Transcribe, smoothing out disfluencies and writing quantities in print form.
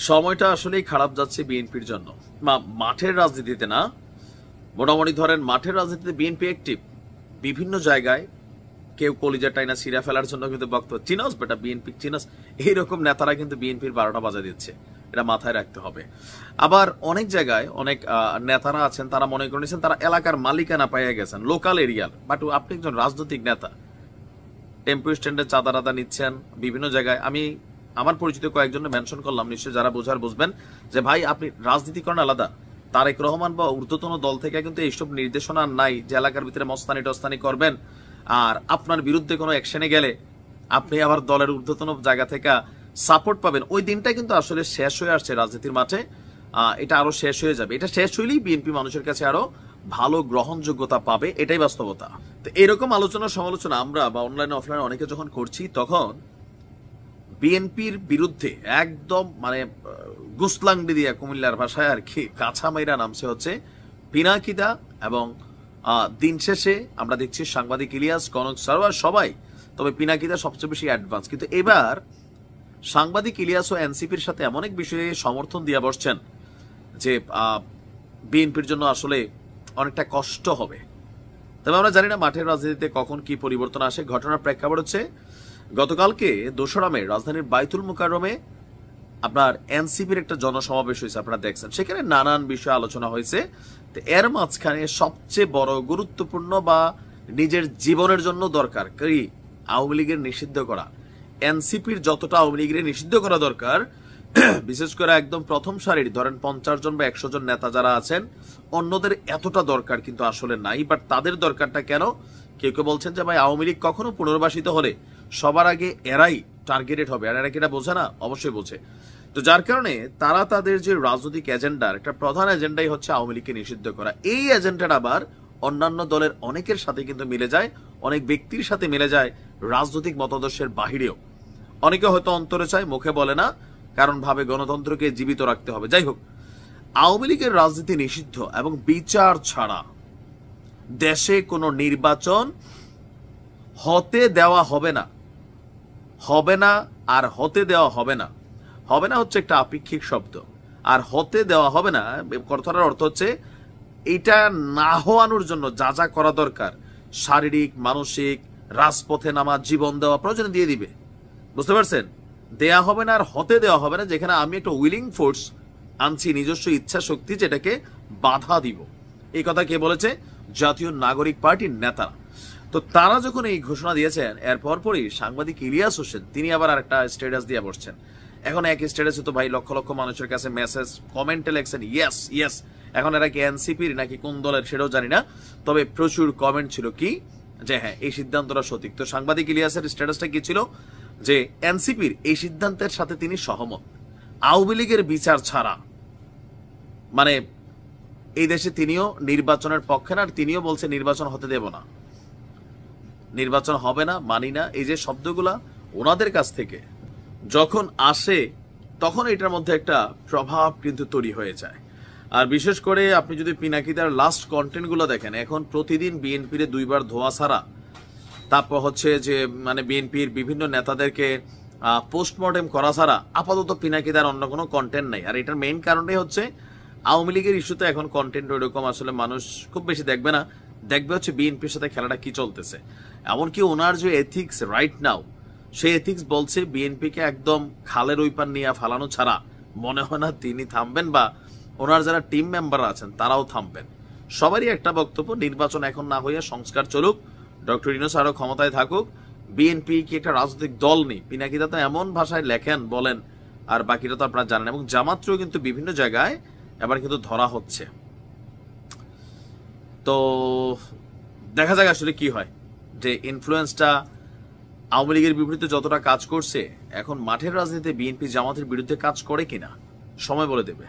সময়টা আসলেই খারাপ যাচ্ছে বিএনপির জন্য। মাঠের রাজনীতিতে না, মোটামুটি ধরেন মাঠের রাজনীতিতে বিএনপি অ্যাক্টিভ বিভিন্ন জায়গায়। কেউ কলিজা টাইনা সিরা ফেলার জন্য কিন্তু বক্তব্য, চিনস বেটা বিএনপি চিনস, এইরকম নেতারা কিন্তু বিএনপির 12টা বাজা দিচ্ছে, এটা মাথায় রাখতে হবে। আবার অনেক জায়গায় অনেক নেতারা আছেন, তারা মনে করেছেন তারা এলাকার মালিকানা পাইয়া গেছেন, লোকাল এরিয়ার, বাট আপনি একজন রাজনৈতিক নেতা, টেম্পো স্ট্যান্ডে চাঁদা রাদা নিচ্ছেন বিভিন্ন জায়গায়। আমি আমার পরিচিত কয়েকজনের মেনশন করলাম, নিশ্চয়ই যারা বোঝার বুঝবেন যে ভাই আপনি রাজনীতি করেন আলাদা, তারেক রহমান বা ঊর্ধ্বতন দল থেকে কিন্তু এইসব নির্দেশনা নাই যে এলাকার ভিতরে মস্তানি টস্তানি করবেন, আর আপনার বিরুদ্ধে কোনো অ্যাকশনে গেলে আপনি আবার দলের ঊর্ধ্বতন জায়গা থেকে সাপোর্ট পাবেন। ওই দিনটা কিন্তু আসলে শেষ হয়ে আসছে রাজনীতির মাঠে, এটা আরো শেষ হয়ে যাবে। এটা শেষ হইলেই বিএনপি মানুষের কাছে আরো ভালো গ্রহণযোগ্যতা পাবে, এটাই বাস্তবতা। তো এরকম আলোচনা সমালোচনা আমরা বা অনলাইনে অফলাইনে অনেকে যখন করছি, তখন বিএনপির বিরুদ্ধে একদম মানে গুসলাংডি দিয়া, কুমিল্লার ভাষায় আর কি, কাছা মাইরা নামছে হচ্ছে পিনাকিদা। এবং দিন শেষে আমরা দেখছি সাংবাদিক ইলিয়াস, কনক সারওয়ার সবাই, তবে পিনাকিদা সবচেয়ে বেশি অ্যাডভান্স। কিন্তু এবার সাংবাদিক ইলিয়াস ও এনসিপির সাথে এমন এক বিষয়ে সমর্থন দিয়ে বসছেন যে বিএনপির জন্য আসলে অনেকটা কষ্ট হবে। তবে আমরা জানি না মাঠের রাজনীতিতে কখন কি পরিবর্তন আসে। ঘটনার প্রেক্ষাপট হচ্ছে গতকালকে 2রা মে রাজধানীর বাইতুল মুকাররমে আপনার এনসিপির একটা জনসমাবেশ হয়েছে, আপনারা দেখছেন, সেখানে নানান বিষয় আলোচনা হয়েছে। তো এর মাঝখানে সবচেয়ে বড় গুরুত্বপূর্ণ বা নিজের জীবনের জন্য দরকার কি আওয়ামী লীগের নিষিদ্ধ করা। এনসিপির যতটা আওয়ামী লীগের নিষিদ্ধ করা দরকার, বিশেষ করে একদম প্রথম সারির ধরেন 50 জন বা 100 জন নেতা যারা আছেন, অন্যদের এতটা দরকার কিন্তু আসলে নাই। বাট তাদের দরকারটা কেন? কেউ কেউ বলছেন যে ভাই আওয়ামী লীগ কখনো পুনর্বাসিত হলে সবার আগে এরাই টার্গেটেড হবে, আর এরা কি এটা বোঝে না? অবশ্যই বোঝে। তো যার কারণে তারা তাদের যে রাজনৈতিক এজেন্ডার একটা প্রধান এজেন্ডাই হচ্ছে আওয়ামী লীগকে নিষিদ্ধ করা। এই এজেন্ডাটা আবার অন্যান্য দলের অনেকের সাথে কিন্তু মিলে যায়, অনেক ব্যক্তির সাথে মিলে যায়, রাজনৈতিক মতাদর্শের বাহিরেও। অনেকে হয়তো অন্তরে চায়, মুখে বলে না, কারণ ভাবে গণতন্ত্রকে জীবিত রাখতে হবে। যাই হোক, আওয়ামী লীগের রাজনীতি নিষিদ্ধ এবং বিচার ছাড়া দেশে কোনো নির্বাচন হতে দেওয়া হবে না। হবে না আর হতে দেওয়া হবে না। হবে না হচ্ছে একটা আপেক্ষিক শব্দ, আর হতে দেওয়া হবে না কথাটার অর্থ হচ্ছে এটা না হওয়ানোর জন্য যা যা করা দরকার, শারীরিক মানসিক, রাজপথে নামা, জীবন দেওয়া, প্রয়োজনে দিয়ে দিবে। বুঝতে পারছেন? দেয়া হবে না আর হতে দেওয়া হবে না, যেখানে আমি একটা উইলিং ফোর্স আনছি, নিজস্ব ইচ্ছা শক্তি, যেটাকে বাধা দিব। এই কথা কে বলেছে? জাতীয় নাগরিক পার্টির নেতারা। তো তারা যখন এই ঘোষণা দিয়েছেন, এর পরপরই সাংবাদিক ইলিয়াস হোসেন তিনি আবার আরেকটা স্ট্যাটাস দিয়ে বসছেন। এখন এক স্ট্যাটাসে তো ভাই লক্ষ লক্ষ মানুষের কাছে মেসেজ, কমেন্টে লেখছেন ইয়েস ইয়েস। এখন এরা কি এনসিপির নাকি কোন দলের সেটাও জানি না, তবে প্রচুর কমেন্ট ছিল কি যে হ্যাঁ এই সিদ্ধান্তটা সঠিক। তো সাংবাদিক ইলিয়াসের স্ট্যাটাসটা কি ছিল? যে এনসিপির এই সিদ্ধান্তের সাথে তিনি সহমত। আওয়ামী লীগের বিচার ছাড়া মানে এই দেশে তিনিও নির্বাচনের পক্ষে না, আর তিনিও বলছে নির্বাচন হতে দেব না, নির্বাচন হবে না, মানি না। এই যে শব্দগুলা ওনাদের কাছ থেকে যখন আসে, তখন এটার মধ্যে একটা প্রভাব কিন্তু তৈরি হয়ে যায়। আর বিশেষ করে আপনি যদি পিনাকিদার লাস্ট কন্টেন্ট গুলো দেখেন, এখন প্রতিদিন বিএনপির 2বার ধোয়া ছাড়া, তারপর হচ্ছে যে মানে বিএনপির বিভিন্ন নেতাদেরকে পোস্টমর্টেম করা ছাড়া আপাতত পিনাকিদার অন্য কোনো কন্টেন্ট নাই। আর এটার মেইন কারণটাই হচ্ছে আওয়ামী লীগের ইস্যুতে এখন কন্টেন্ট ওইরকম আসলে মানুষ খুব বেশি দেখবে না, দেখবে হচ্ছে বিএনপির সাথে খেলাটা কি চলতেছে। এমনকি ওনার যে এথিক্স রাইট নাও, সেই এথিক্স বলছে বিএনপিকে একদম খালের ওই পার নিয়ে ফালানো ছাড়া মনে হয় না তিনি থামবেন, বা ওনার যারা টিম মেম্বার আছেন তারাও থামবেন। সবারই একটা বক্তব্য, নির্বাচন এখন না হইয়া সংস্কার চলুক, ডক্টর ইউনূস আরো ক্ষমতায় থাকুক। বিএনপি কি একটা রাজনৈতিক দল নেই? পিনাকিদা তো এমন ভাষায় লেখেন, বলেন, আর বাকিটা তো আপনারা জানেন। এবং জামাতও কিন্তু বিভিন্ন জায়গায় এবার কিন্তু ধরা হচ্ছে। তো দেখা যাক আসলে কি হয়, যে ইনফ্লুয়েন্সটা আওয়ামী লীগের বিপরীতে যতটা কাজ করছে, এখন মাঠের রাজনীতিতে বিএনপি জামাতের বিরুদ্ধে কাজ করে কিনা সময় বলে দেবে।